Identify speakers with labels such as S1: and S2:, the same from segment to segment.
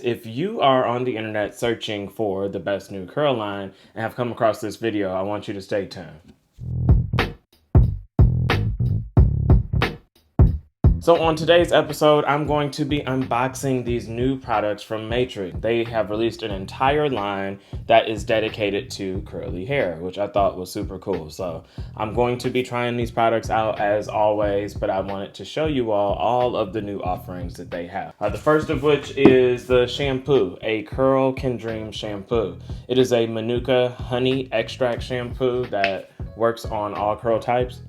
S1: If you are on the internet searching for the best new curl line and have come across this video, I want you to stay tuned. So on today's episode, I'm going to be unboxing these new products from Matrix. They have released an entire line that is dedicated to curly hair, which I thought was super cool. So I'm going to be trying these products out as always, but I wanted to show you all of the new offerings that they have. The first of which is the shampoo, ACurlCanDream shampoo. It is a manuka honey extract shampoo that works on all curl types.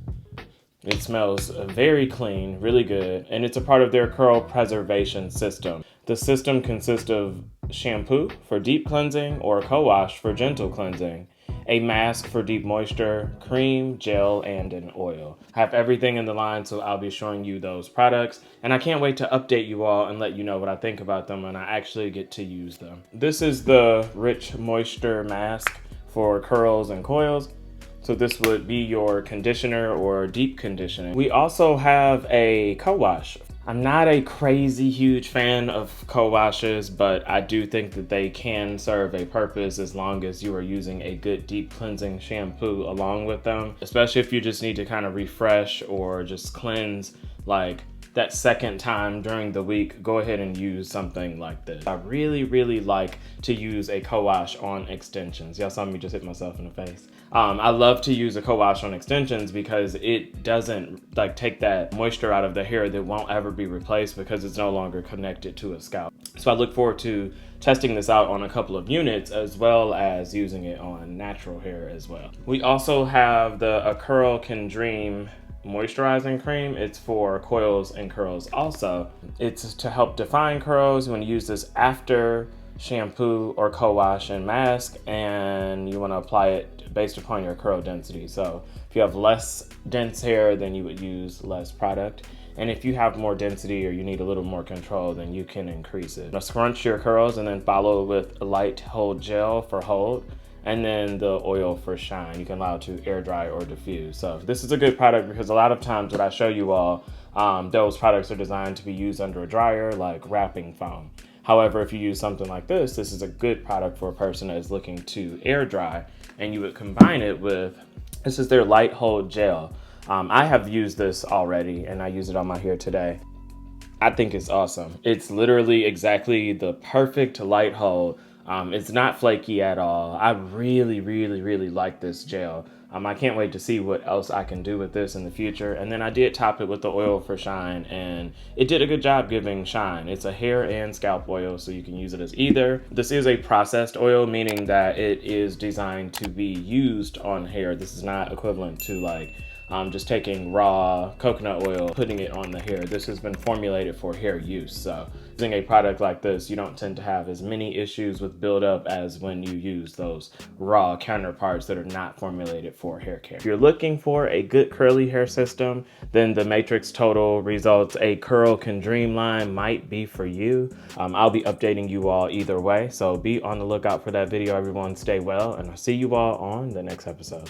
S1: It smells very clean, really good, and it's a part of their curl preservation system. The system consists of shampoo for deep cleansing or Cowash for gentle cleansing, a mask for deep moisture, cream, gel, and an oil. I have everything in the line, so I'll be showing you those products, and I can't wait to update you all and let you know what I think about them when I actually get to use them. This is the Rich Moisture Mask for curls and coils. So this would be your conditioner or deep conditioning. We also have a co-wash. I'm not a crazy huge fan of co-washes, but I do think that they can serve a purpose as long as you are using a good deep cleansing shampoo along with them, especially if you just need to kind of refresh or just cleanse like that second time during the week. Go ahead and use something like this. I really like to use a co-wash on extensions. Y'all saw me just hit myself in the face. I love to use a co-wash on extensions because it doesn't like take that moisture out of the hair that won't ever be replaced because it's no longer connected to a scalp. So I look forward to testing this out on a couple of units as well as using it on natural hair as well. We also have the ACurlCanDream moisturizing cream. It's for coils and curls also. It's to help define curls. You want to use this after shampoo or co-wash and mask, and you want to apply it based upon your curl density. So if you have less dense hair, then you would use less product. And if you have more density or you need a little more control, then you can increase it. Now scrunch your curls and then follow with a light hold gel for hold, and then the oil for shine. You can allow it to air dry or diffuse. So this is a good product because a lot of times what I show you all, those products are designed to be used under a dryer, like wrapping foam. However, if you use something like this, this is a good product for a person that is looking to air dry, and you would combine it with, this is their light hold gel. I have used this already and I use it on my hair today. I think it's awesome. It's literally exactly the perfect light hold. It's not flaky at all. I really like this gel. I can't wait to see what else I can do with this in the future. And then I did top it with the oil for shine, and it did a good job giving shine. It's a hair and scalp oil, so you can use it as either. This is a processed oil, meaning that it is designed to be used on hair. This is not equivalent to like just taking raw coconut oil, putting it on the hair. This has been formulated for hair use. So using a product like this, you don't tend to have as many issues with buildup as when you use those raw counterparts that are not formulated for hair care. If you're looking for a good curly hair system, then the Matrix Total Results ACurlCanDream line might be for you. I'll be updating you all either way, so be on the lookout for that video, everyone. Stay well, and I'll see you all on the next episode.